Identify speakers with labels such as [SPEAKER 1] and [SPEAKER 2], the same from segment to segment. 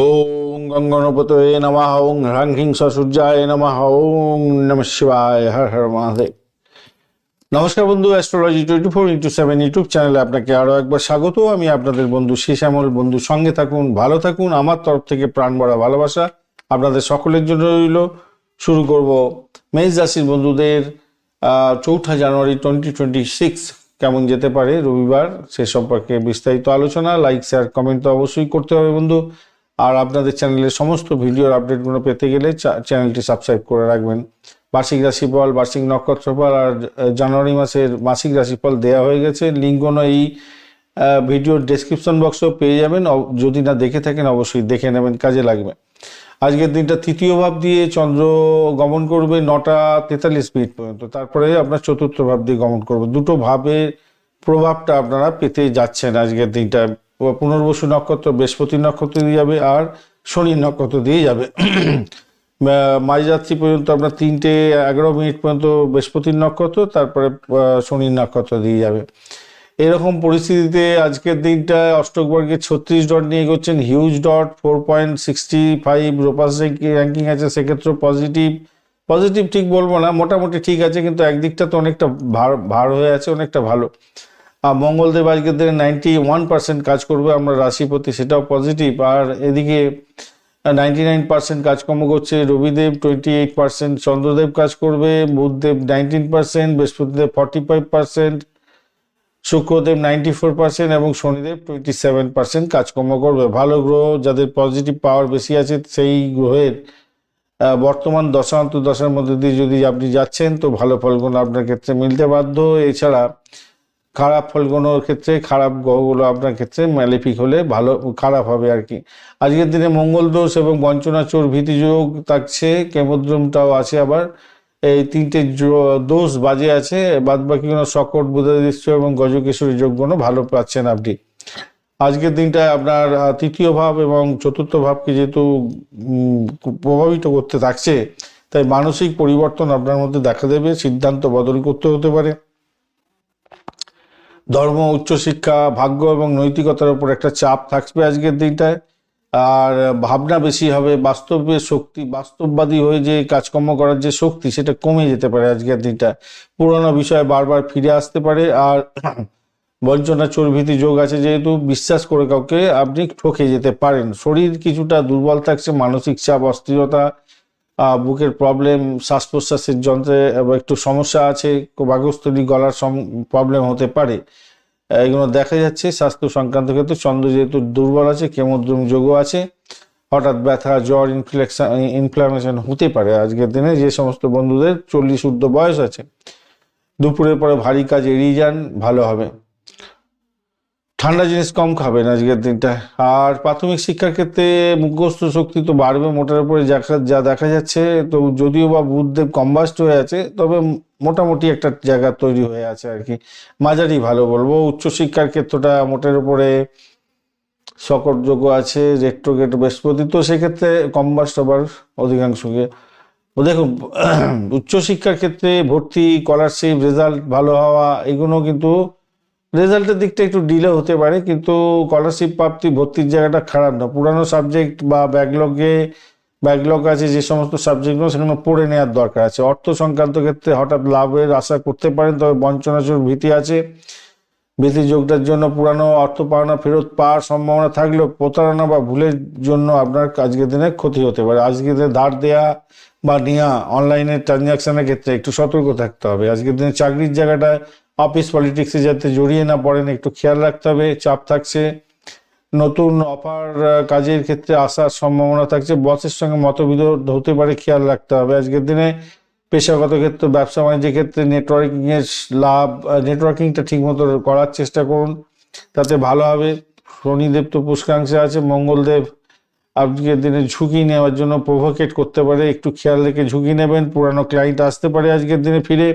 [SPEAKER 1] ওং গঙ্গনপতয়ে নমঃ ওং হ্রাং হ্রিং সূর্যায় নমঃ ওং নমঃ শিবায় হর হর মহাদেব। নমস্কার বন্ধু, অ্যাস্ট্রোলজি 24x7 ইউটিউব চ্যানেলে আপনাকে আরও একবার স্বাগত। আমি আপনাদের বন্ধু শ্যামল। বন্ধু সঙ্গে থাকুন, ভালো থাকুন। আমার তরফ থেকে প্রাণ ভরা ভালোবাসা আপনাদের সকলের জন্য রইল। শুরু করব মেষ রাশির বন্ধুদের 4 জানুয়ারি 2026 কেমন যেতে পারে রবিবার, সে সম্পর্কে বিস্তারিত আলোচনা। লাইক শেয়ার কমেন্ট তো অবশ্যই করতে হবে বন্ধু। আর আপনাদের চ্যানেলের সমস্ত ভিডিওর আপডেটগুলো পেতে গেলে চ্যানেলটি সাবস্ক্রাইব করে রাখবেন। বার্ষিক রাশিফল, বার্ষিক নক্ষত্রফল আর জানুয়ারি মাসের মাসিক রাশিফল দেওয়া হয়ে গেছে। লিঙ্কগুলো এই ভিডিওর ডেসক্রিপশন বক্সেও পেয়ে যাবেন। যদি না দেখে থাকেন অবশ্যই দেখে নেবেন, কাজে লাগবে। আজকের দিনটা তৃতীয় ভাব দিয়ে চন্দ্র গমন করবে 9টা 43 মিনিট পর্যন্ত, তারপরে আপনার চতুর্থ ভাব দিয়ে গমন করবে। দুটো ভাবের প্রভাবটা আপনারা পেতে যাচ্ছেন আজকের দিনটা। পুনর্বসু নক্ষত্র বৃহস্পতি নক্ষত্র দিয়ে যাবে আর শনির নক্ষত্র দিয়ে যাবে। মাঝরাত্রি পর্যন্ত আপনার 3টে 11 মিনিট পর্যন্ত বৃহস্পতির নক্ষত্র, তারপরে শনির নক্ষত্র দিয়ে যাবে। এরকম পরিস্থিতিতে আজকের দিনটা অষ্টক বর্গের 36 ডট নিয়ে এগোচ্ছেন। হিউজ ডট 4.65 রোপাস র্যাঙ্কিং আছে, সেক্ষেত্রে পজিটিভ ঠিক বলবো না, মোটামুটি ঠিক আছে, কিন্তু একদিকটা তো অনেকটা ভার হয়ে আছে, অনেকটা ভালো। আর মঙ্গলদেব আজকের দিনে 91% কাজ করবে আমরা রাশিপতি, সেটাও পজিটিভ। আর এদিকে 99% কাজকর্ম করছে রবিদেব, 28%, চন্দ্রদেব কাজ করবে, বুধদেব 19%, বৃহস্পতিদেব 45%, শুক্রদেব 94% এবং শনিদেব 27% কাজকর্ম করবে। ভালো গ্রহ, যাদের পজিটিভ পাওয়ার বেশি আছে, সেই গ্রহের বর্তমান দশার মধ্যে দিয়ে যদি আপনি যাচ্ছেন তো ভালো ফলগুলো আপনার ক্ষেত্রে মিলতে বাধ্য। এছাড়া খারাপ ফলগুলোর ক্ষেত্রে, খারাপ গ্রহগুলো আপনার ক্ষেত্রে ম্যালেফিক হলে ভালো খারাপ হবে আর কি। আজকের দিনে মঙ্গল দোষ এবং বঞ্চনা চোর ভীতি যোগ থাকছে, কেমদ্রমটাও আছে আবার। এই 3টে দোষ বাজে আছে, বাদ বাকিগুলো সকট বুধাদিশ্য এবং গজকেশ্বরী যোগগুলো ভালো পাচ্ছেন আপনি। আজকের দিনটা আপনার তৃতীয় ভাব এবং চতুর্থ ভাবকে যেহেতু প্রভাবিত করতে থাকছে, তাই মানসিক পরিবর্তন আপনার মধ্যে দেখা দেবে, সিদ্ধান্ত বদল করতে হতে পারে। ধর্ম, উচ্চশিক্ষা, ভাগ্য এবং নৈতিকতার উপর একটা চাপ থাকবে আজকের দিনটায়। আর ভাবনা বেশি হবে, বাস্তবের শক্তি, বাস্তববাদী হয়ে যে কাজকর্ম করার যে শক্তি, সেটা কমে যেতে পারে আজকের দিনটা। পুরোনো বিষয় বারবার ফিরে আসতে পারে। আর বঞ্চনা চর্বিতি যোগ আছে যেহেতু, বিশ্বাস করে কাউকে আপনি ঠকে যেতে পারেন। শরীর কিছুটা দুর্বল থাকছে, মানসিক চাপ, অস্থিরতা, বুকের প্রবলেম, শ্বাস প্রশ্বাসের যন্ত্রে একটু সমস্যা আছে, বাগস্থলী গলার প্রবলেম হতে পারে, এগুলো দেখা যাচ্ছে। স্বাস্থ্য সংক্রান্ত ক্ষেত্রে চন্দ্র যেহেতু দুর্বল আছে, কেমোদ্রম যোগও আছে, হঠাৎ ব্যথা, জ্বর, ইনফ্লামেশন হতে পারে আজকের দিনে। যে সমস্ত বন্ধুদের 40 ঊর্ধ্ব বয়স আছে, দুপুরের পরে ভারী কাজ এড়িয়ে যান, ভালো হবে। ঠান্ডা জিনিস কম খাবেন আজকের দিনটা। আর প্রাথমিক শিক্ষার ক্ষেত্রে মুখস্থ শক্তি তো বাড়বে মোটার উপরে, যা দেখা যাচ্ছে। তো যদিও বা বুধদেব কম্বাস্ট হয়ে আছে, তবে মোটামুটি একটা জায়গা তৈরি হয়ে আছে আর কি, মাঝারি ভালো বলবো। উচ্চশিক্ষার ক্ষেত্রটা মোটের উপরে সকট যোগ আছে, রেট্রোগেট বৃহস্পতি, তো সেক্ষেত্রে কম্বাস্ট আবার অধিকাংশকে দেখুন। উচ্চশিক্ষার ক্ষেত্রে ভর্তি, স্কলারশিপ, রেজাল্ট ভালো হওয়া, এগুলো কিন্তু রেজাল্টের দিকটা একটু ডিলে হতে পারে, কিন্তু স্কলারশিপ প্রাপ্তি, ভর্তির জায়গাটা খারাপ না। পুরানো সাবজেক্ট বা ব্যাকলগ আছে যে সমস্ত সাবজেক্টগুলো, সেগুলো পড়ে নেওয়ার দরকার আছে। অর্থ সংক্রান্ত ক্ষেত্রে হঠাৎ লাভের আশা করতে পারেন, তবে বঞ্চনাচুর ভীতি আছে। ভীতি যোগটার জন্য পুরানো অর্থ পাওনা ফেরত পাওয়ার সম্ভাবনা থাকলেও প্রতারণা বা ভুলের জন্য আপনার আজকের দিনে ক্ষতি হতে পারে। আজকের দিনে ধার দেয়া বা নেওয়া, অনলাইনে ট্রানজাকশনের ক্ষেত্রে একটু সতর্ক থাকতে হবে। আজকের দিনে চাকরির জায়গাটায় অফিস পলিটিক্সে যাতে জড়িয়ে না পড়েন, একটু খেয়াল রাখতে হবে, চাপ থাকছে। নতুন অফার কাজের ক্ষেত্রে আসার সম্ভাবনা থাকছে, বসের সঙ্গে মতবিরোধ হতে পারে, খেয়াল রাখতে হবে। আজকের দিনে পেশাগত ক্ষেত্রে, ব্যবসা বাণিজ্যের ক্ষেত্রে নেটওয়ার্কিংয়ের লাভ, নেটওয়ার্কিংটা ঠিকমতো করার চেষ্টা করুন, তাতে ভালো হবে। শনিদেব তো পুষ্করাংশে আছে, মঙ্গলদেব আজকের দিনে ঝুঁকি নেওয়ার জন্য প্রভোকেট করতে পারে, একটু খেয়াল রেখে ঝুঁকি নেবেন। পুরানো ক্লায়েন্ট আসতে পারে আজকের দিনে ফিরে,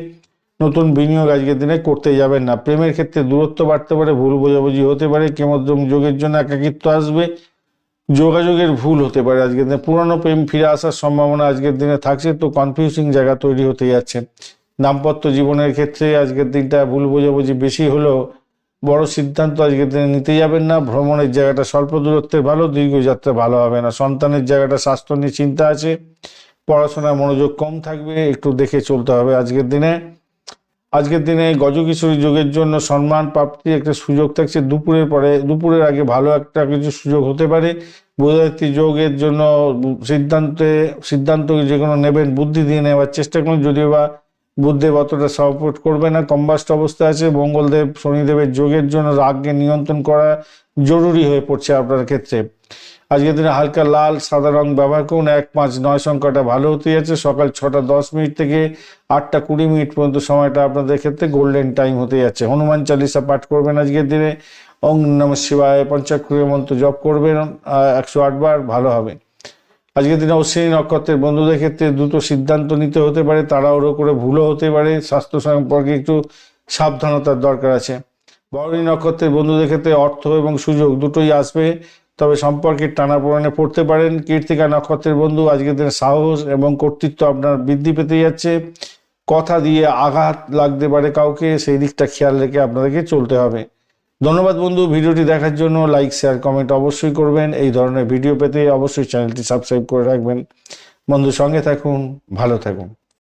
[SPEAKER 1] নতুন বিনিয়োগ আজকের দিনে করতে যাবেন না। প্রেমের ক্ষেত্রে দূরত্ব বাড়তে পারে, ভুল বোঝাবুঝি হতে পারে, কেমদ্রম যোগের জন্য একাকিত্ব আসবে, যোগাযোগের ভুল হতে পারে আজকের দিনে। পুরানো প্রেম ফিরে আসার সম্ভাবনা আজকের দিনে থাকছে, তো কনফিউজিং জায়গা তৈরি হতে যাচ্ছে। দাম্পত্য জীবনের ক্ষেত্রে আজকের দিনটা ভুল বোঝাবুঝি বেশি হলেও বড় সিদ্ধান্ত আজকের দিনে নিতে যাবেন না। ভ্রমণের জায়গাটা স্বল্প দূরত্বের ভালো, দীর্ঘ যাত্রা ভালো হবে না। সন্তানের জায়গাটা স্বাস্থ্য নিয়ে চিন্তা আছে, পড়াশোনায় মনোযোগ কম থাকবে, একটু দেখে চলতে হবে আজকের দিনে। আজকের দিনে গজকিশোরী যোগের জন্য সম্মান প্রাপ্তির একটা সুযোগ থাকছে। দুপুরের আগে ভালো একটা কিছু সুযোগ হতে পারে। বুধাদিত্য যোগের জন্য সিদ্ধান্ত যে কোনো নেবেন বুদ্ধি দিয়ে নেওয়ার চেষ্টা করুন, যদিও বা বুদ্ধদেব অতটা সাপোর্ট করবে না, কম্বাস্ট অবস্থায় আছে। মঙ্গলদেব শনিদেবের যোগের জন্য রাগকে নিয়ন্ত্রণ করা জরুরি হয়ে পড়ছে আপনার ক্ষেত্রে। আজকের দিনে হালকা লাল সাদা রং ব্যবহার করুন। 1, 5, 9 সংখ্যাটা ভালো হতে যাচ্ছে। সকাল 6টা 10 মিনিট থেকে 8টা 20 মিনিট পর্যন্ত সময়টা আপনাদের ক্ষেত্রে গোল্ডেন টাইম হতে যাচ্ছে। হনুমান চালিসা পাঠ করবেন আজকের দিনে। ওং নমঃ শিবায় পঞ্চাক্ষরী মন্ত্র জপ করবেন 108 বার, ভালো হবে। আজকের দিনে অশ্বিনী নক্ষত্রের বন্ধুদের ক্ষেত্রে দ্রুত সিদ্ধান্ত নিতে হতে পারে, তাড়াহুড়ো করে ভুলও হতে পারে। স্বাস্থ্য সম্পর্কে একটু সাবধানতার দরকার আছে। ভরণী নক্ষত্রের বন্ধুদের ক্ষেত্রে অর্থ এবং সুযোগ দুটোই আসবে, তবে সম্পর্কের টানাপোড়েনে পড়তে পারেন। কৃত্তিকা নক্ষত্রের বন্ধু আজকের দিনে সাহস এবং কর্তৃত্ব আপনার বৃদ্ধি পেতে যাচ্ছে। কথা দিয়ে আঘাত লাগতে পারে কাউকে, সেই দিকটা খেয়াল রেখে আপনাদেরকে চলতে হবে। ধন্যবাদ বন্ধু, ভিডিওটি দেখার জন্য। লাইক শেয়ার কমেন্ট অবশ্যই করবেন। এই ধরনের ভিডিও পেতে অবশ্যই চ্যানেলটি সাবস্ক্রাইব করে রাখবেন। বন্ধু সঙ্গে থাকুন, ভালো থাকুন।